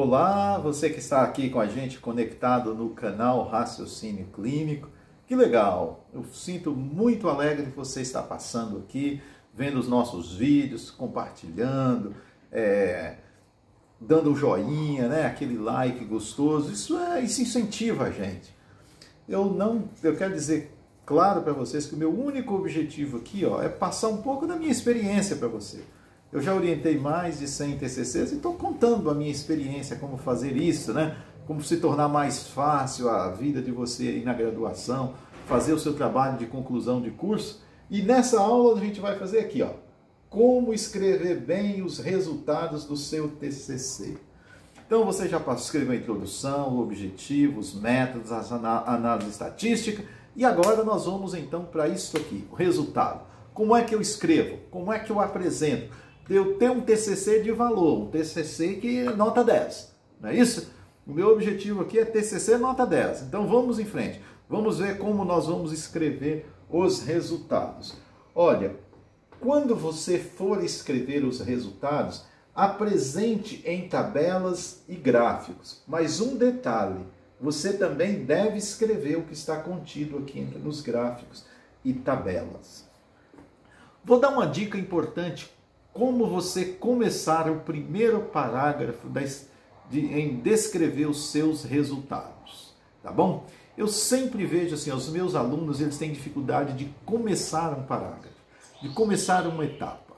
Olá, você que está aqui com a gente conectado no canal Raciocínio Clínico. Que legal! Eu sinto muito alegre que você está passando aqui, vendo os nossos vídeos, compartilhando, dando um joinha, né? Aquele like gostoso. Isso incentiva a gente. Eu quero dizer claro para vocês que o meu único objetivo aqui, é passar um pouco da minha experiência para você. Eu já orientei mais de 100 TCCs e estou contando a minha experiência, como fazer isso, né? Como se tornar mais fácil a vida de você aí na graduação, fazer o seu trabalho de conclusão de curso. E nessa aula a gente vai fazer aqui, como escrever bem os resultados do seu TCC. Então você já escreveu a introdução, o objetivo, os métodos, a análise estatística. E agora nós vamos então para isso aqui, o resultado. Como é que eu escrevo? Como é que eu apresento? Eu ter um TCC de valor, um TCC que é nota 10, não é isso? O meu objetivo aqui é TCC nota 10. Então vamos em frente. Vamos ver como nós vamos escrever os resultados. Olha, quando você for escrever os resultados, apresente em tabelas e gráficos. Mas um detalhe, você também deve escrever o que está contido aqui nos gráficos e tabelas. Vou dar uma dica importante. Como você começar o primeiro parágrafo em descrever os seus resultados, tá bom? Eu sempre vejo assim, os meus alunos, eles têm dificuldade de começar um parágrafo, de começar uma etapa.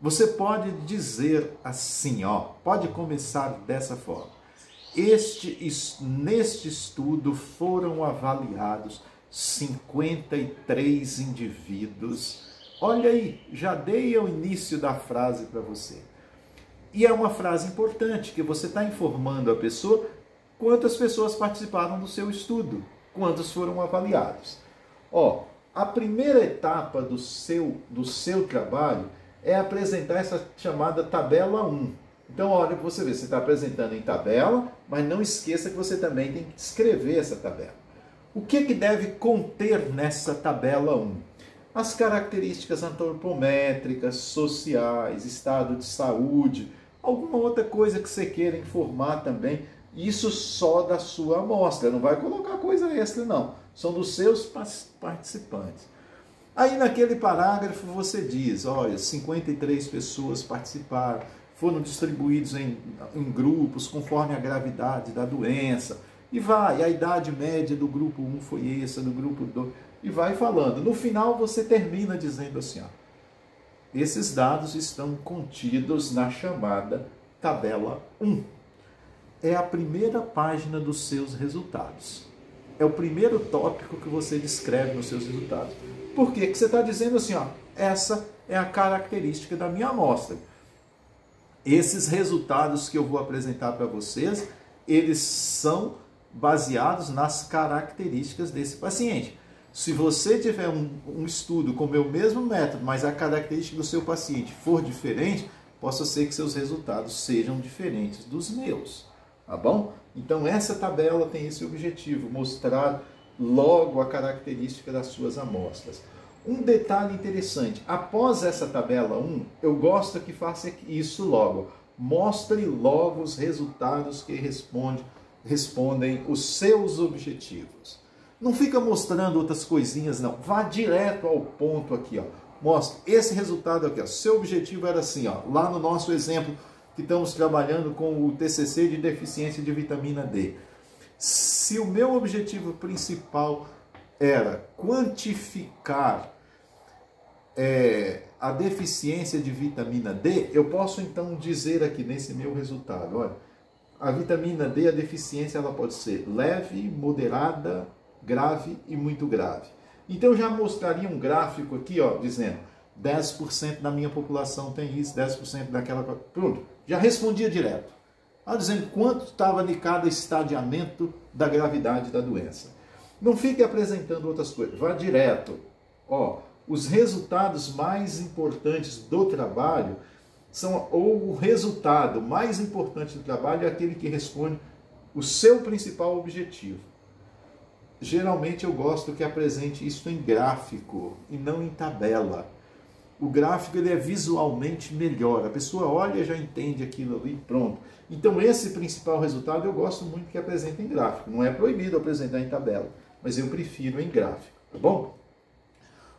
Você pode dizer assim, pode começar dessa forma. Neste estudo foram avaliados 53 indivíduos. Olha aí, já dei o início da frase para você. E é uma frase importante, que você está informando a pessoa quantas pessoas participaram do seu estudo, quantos foram avaliados. A primeira etapa do seu trabalho é apresentar essa chamada tabela 1. Então, olha, você vê, você está apresentando em tabela, mas não esqueça que você também tem que escrever essa tabela. O que deve conter nessa tabela 1? As características antropométricas, sociais, estado de saúde, alguma outra coisa que você queira informar também, isso só da sua amostra, não vai colocar coisa extra não, são dos seus participantes. Aí naquele parágrafo você diz, olha, 53 pessoas participaram, foram distribuídos em grupos conforme a gravidade da doença, e a idade média do grupo 1 foi essa, do grupo 2... E vai falando. No final você termina dizendo assim, esses dados estão contidos na chamada tabela 1. É a primeira página dos seus resultados. É o primeiro tópico que você descreve nos seus resultados. Por quê? Porque você está dizendo assim, essa é a característica da minha amostra. Esses resultados que eu vou apresentar para vocês, eles são baseados nas características desse paciente. Se você tiver um estudo com o meu mesmo método, mas a característica do seu paciente for diferente, possa ser que seus resultados sejam diferentes dos meus, tá bom? Então essa tabela tem esse objetivo, mostrar logo a característica das suas amostras. Um detalhe interessante, após essa tabela 1, eu gosto que faça isso logo. Mostre logo os resultados que respondem os seus objetivos. Não fica mostrando outras coisinhas, não. Vá direto ao ponto aqui, Mostra esse resultado aqui, Seu objetivo era assim, lá no nosso exemplo que estamos trabalhando com o TCC de deficiência de vitamina D. Se o meu objetivo principal era quantificar a deficiência de vitamina D, eu posso então dizer aqui nesse meu resultado, olha, a vitamina D, a deficiência, ela pode ser leve, moderada, grave e muito grave. Então eu já mostraria um gráfico aqui, dizendo 10% da minha população tem isso, 10% daquela... Pronto, já respondia direto. Dizendo quanto estava de cada estadiamento da gravidade da doença. Não fique apresentando outras coisas, vá direto. Os resultados mais importantes do trabalho ou o resultado mais importante do trabalho é aquele que responde o seu principal objetivo. Geralmente eu gosto que apresente isso em gráfico e não em tabela. O gráfico ele é visualmente melhor. A pessoa olha e já entende aquilo ali, pronto. Então esse principal resultado eu gosto muito que apresente em gráfico. Não é proibido apresentar em tabela, mas eu prefiro em gráfico, tá bom?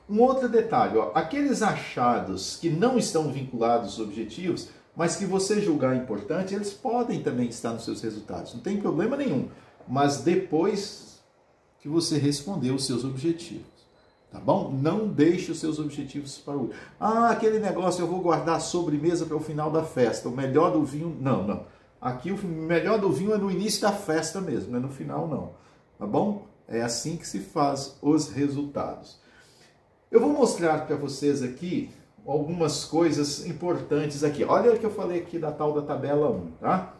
Um outro detalhe, ó, aqueles achados que não estão vinculados aos objetivos, mas que você julgar importante, eles podem também estar nos seus resultados. Não tem problema nenhum, mas depois que você responder os seus objetivos. Tá bom? Não deixe os seus objetivos para o último. Ah, aquele negócio eu vou guardar a sobremesa para o final da festa. O melhor do vinho... Não, não. Aqui o melhor do vinho é no início da festa mesmo, não é no final não. Tá bom? É assim que se faz os resultados. Eu vou mostrar para vocês aqui algumas coisas importantes aqui. Olha o que eu falei aqui da tal da tabela 1, tá?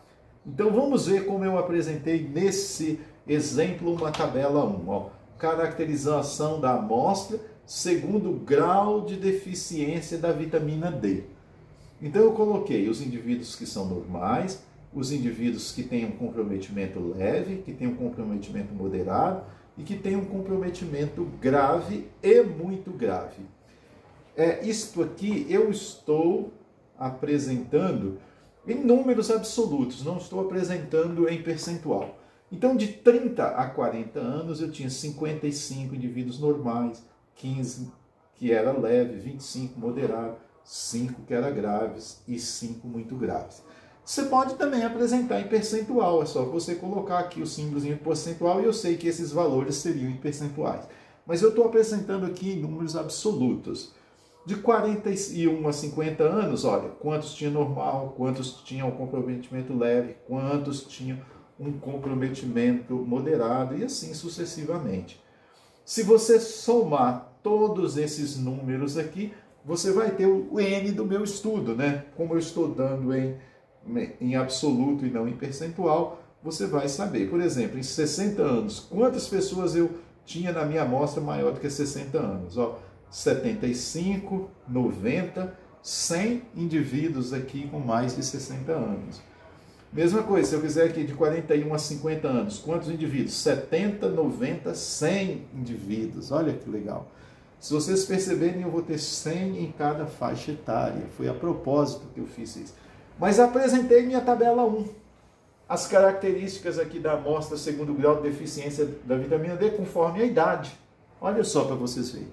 Então vamos ver como eu apresentei nesse exemplo uma tabela 1, ó. Caracterização da amostra segundo o grau de deficiência da vitamina D. Então eu coloquei os indivíduos que são normais, os indivíduos que têm um comprometimento leve, que têm um comprometimento moderado e que têm um comprometimento grave e muito grave. Isto aqui eu estou apresentando em números absolutos, não estou apresentando em percentual. Então, de 30 a 40 anos, eu tinha 55 indivíduos normais, 15 que era leve, 25 moderado, 5 que era graves e 5 muito graves. Você pode também apresentar em percentual, é só você colocar aqui o símbolozinho percentual e eu sei que esses valores seriam em percentuais. Mas eu estou apresentando aqui em números absolutos. De 41 a 50 anos, olha, quantos tinha normal, quantos tinham comprometimento leve, quantos tinham um comprometimento moderado e assim sucessivamente. Se você somar todos esses números aqui, você vai ter o N do meu estudo, né? Como eu estou dando em absoluto e não em percentual, você vai saber. Por exemplo, em 60 anos, quantas pessoas eu tinha na minha amostra maior do que 60 anos? Ó, 75, 90, 100 indivíduos aqui com mais de 60 anos. Mesma coisa, se eu fizer aqui de 41 a 50 anos, quantos indivíduos? 70, 90, 100 indivíduos. Olha que legal. Se vocês perceberem, eu vou ter 100 em cada faixa etária. Foi a propósito que eu fiz isso. Mas apresentei minha tabela 1. As características aqui da amostra segundo o grau de deficiência da vitamina D conforme a idade. Olha só para vocês verem.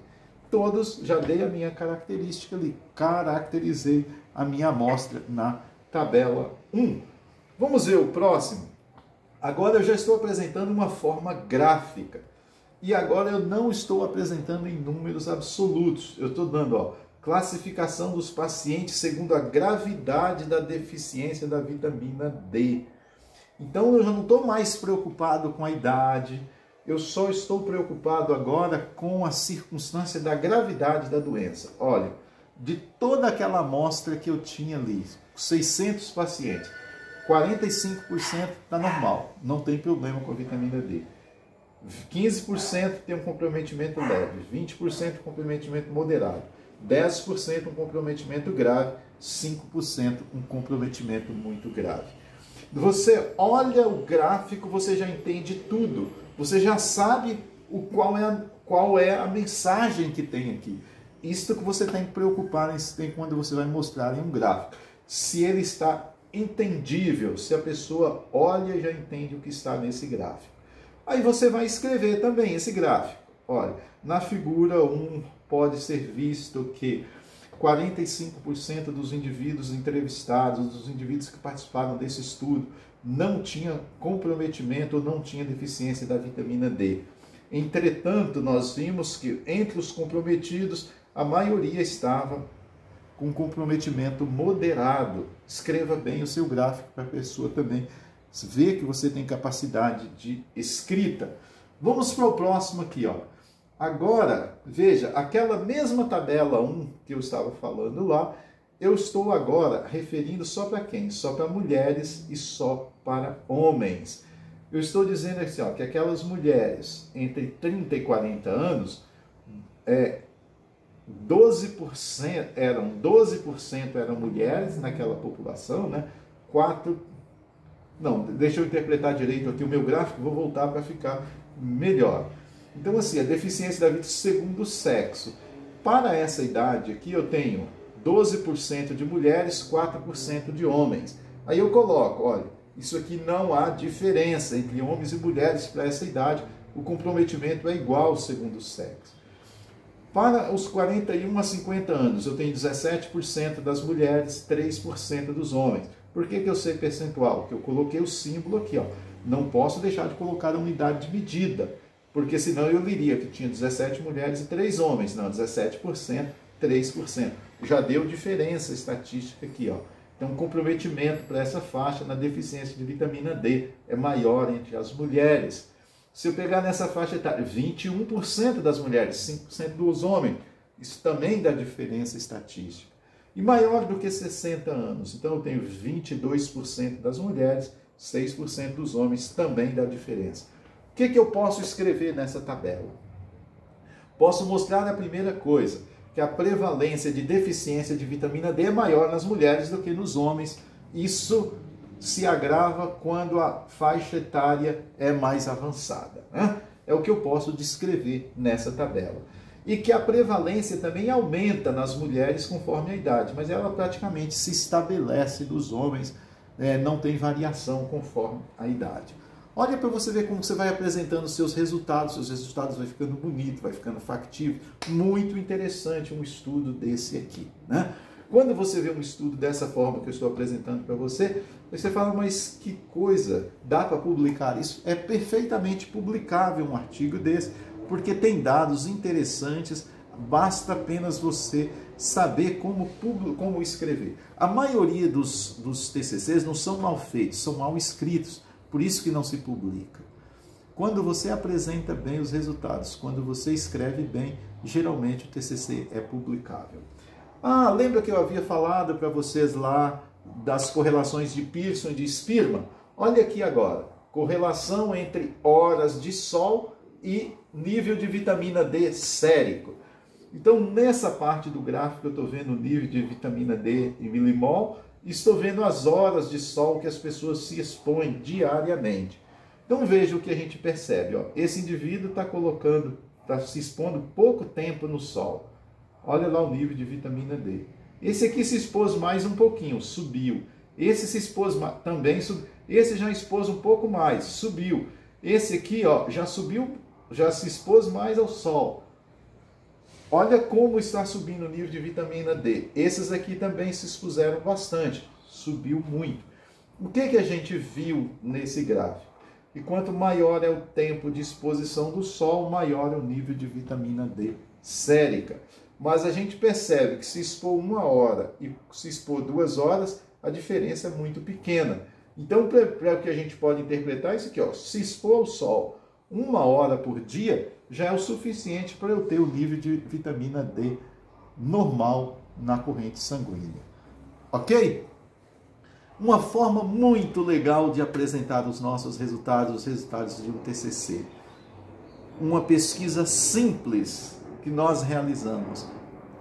Todos, já dei a minha característica ali. Caracterizei a minha amostra na tabela 1. Vamos ver o próximo? Agora eu já estou apresentando uma forma gráfica. E agora eu não estou apresentando em números absolutos. Eu estou dando, ó, classificação dos pacientes segundo a gravidade da deficiência da vitamina D. Então eu já não estou mais preocupado com a idade, eu só estou preocupado agora com a circunstância da gravidade da doença. Olha, de toda aquela amostra que eu tinha ali, 600 pacientes, 45% está normal, não tem problema com a vitamina D. 15% tem um comprometimento leve, 20% comprometimento moderado, 10% um comprometimento grave, 5% um comprometimento muito grave. Você olha o gráfico, você já entende tudo. Você já sabe qual é a mensagem que tem aqui. Isso que você tem que preocupar quando você vai mostrar em um gráfico. Se ele está entendível, se a pessoa olha e já entende o que está nesse gráfico. Aí você vai escrever também esse gráfico. Olha, na figura 1 pode ser visto que 45% dos indivíduos entrevistados, dos indivíduos que participaram desse estudo, não tinha comprometimento ou não tinha deficiência da vitamina D. Entretanto, nós vimos que entre os comprometidos, a maioria estava com comprometimento moderado. Escreva bem o seu gráfico para a pessoa também ver que você tem capacidade de escrita. Vamos para o próximo aqui, ó. Agora, veja, aquela mesma tabela 1 que eu estava falando lá, eu estou agora referindo só para quem? Só para mulheres e só para homens. Eu estou dizendo assim, ó, que aquelas mulheres entre 30 e 40 anos, 12% eram mulheres naquela população, né? Deixa eu interpretar direito aqui o meu gráfico, vou voltar para ficar melhor. Então, assim, a deficiência da vitamina segundo o sexo. para essa idade aqui eu tenho 12% de mulheres, 4% de homens. Aí eu coloco, olha, isso aqui não há diferença entre homens e mulheres para essa idade, o comprometimento é igual segundo o sexo. Para os 41 a 50 anos, eu tenho 17% das mulheres, 3% dos homens. Por que eu sei percentual? Porque eu coloquei o símbolo aqui, ó. Não posso deixar de colocar a unidade de medida, porque senão eu diria que tinha 17 mulheres e 3 homens. Não, 17%, 3%. Já deu diferença estatística aqui, ó. Então, o comprometimento para essa faixa na deficiência de vitamina D é maior entre as mulheres. Se eu pegar nessa faixa etária, 21% das mulheres, 5% dos homens, isso também dá diferença estatística. E maior do que 60 anos. Então, eu tenho 22% das mulheres, 6% dos homens, também dá diferença. O que eu posso escrever nessa tabela? Posso mostrar a primeira coisa, que a prevalência de deficiência de vitamina D é maior nas mulheres do que nos homens. Isso se agrava quando a faixa etária é mais avançada, né? É o que eu posso descrever nessa tabela. E que a prevalência também aumenta nas mulheres conforme a idade, mas ela praticamente se estabelece dos homens, não tem variação conforme a idade. Olha para você ver como você vai apresentando seus resultados vai ficando bonito, vai ficando factível. Muito interessante um estudo desse aqui, né? Quando você vê um estudo dessa forma que eu estou apresentando para você, você fala, mas que coisa, dá para publicar isso? É perfeitamente publicável um artigo desse, porque tem dados interessantes, basta apenas você saber como escrever. A maioria dos TCCs não são mal feitos, são mal escritos, por isso que não se publica. Quando você apresenta bem os resultados, quando você escreve bem, geralmente o TCC é publicável. Ah, lembra que eu havia falado para vocês lá das correlações de Pearson e de Spearman? Olha aqui agora, correlação entre horas de sol e nível de vitamina D sérico. Então, nessa parte do gráfico eu estou vendo o nível de vitamina D em milimol e estou vendo as horas de sol que as pessoas se expõem diariamente. Então, veja o que a gente percebe. Ó. Esse indivíduo está se expondo pouco tempo no sol. Olha lá o nível de vitamina D. Esse aqui se expôs mais um pouquinho, subiu. Esse se expôs também, subiu. Esse já expôs um pouco mais, subiu. Esse aqui, ó, já subiu, já se expôs mais ao sol. Olha como está subindo o nível de vitamina D. Esses aqui também se expuseram bastante, subiu muito. O que a gente viu nesse gráfico? E quanto maior é o tempo de exposição do sol, maior é o nível de vitamina D sérica. Mas a gente percebe que se expor 1 hora e se expor 2 horas, a diferença é muito pequena. Então, para o que a gente pode interpretar isso aqui, ó, se expor ao sol 1 hora por dia, já é o suficiente para eu ter o nível de vitamina D normal na corrente sanguínea. Ok? Uma forma muito legal de apresentar os nossos resultados, os resultados de um TCC. Uma pesquisa simples que nós realizamos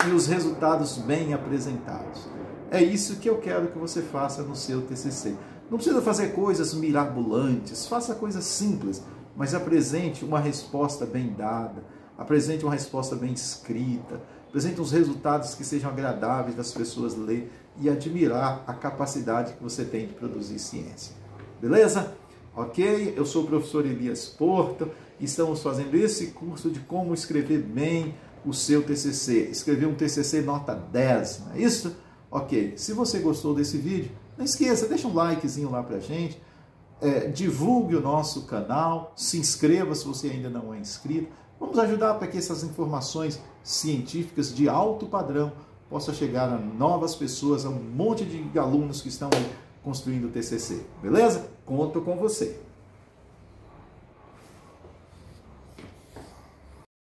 e os resultados bem apresentados. É isso que eu quero que você faça no seu TCC. Não precisa fazer coisas mirabolantes, faça coisas simples, mas apresente uma resposta bem dada, apresente uma resposta bem escrita, apresente uns resultados que sejam agradáveis das pessoas ler e admirar a capacidade que você tem de produzir ciência. Beleza? Ok? Eu sou o professor Elias Porto e estamos fazendo esse curso de como escrever bem o seu TCC. Escrever um TCC nota 10, não é isso? Ok. Se você gostou desse vídeo, não esqueça, deixa um likezinho lá pra gente. Divulgue o nosso canal, se inscreva se você ainda não é inscrito. Vamos ajudar para que essas informações científicas de alto padrão possam chegar a novas pessoas, a um monte de alunos que estão construindo o TCC. Beleza? Conto com você.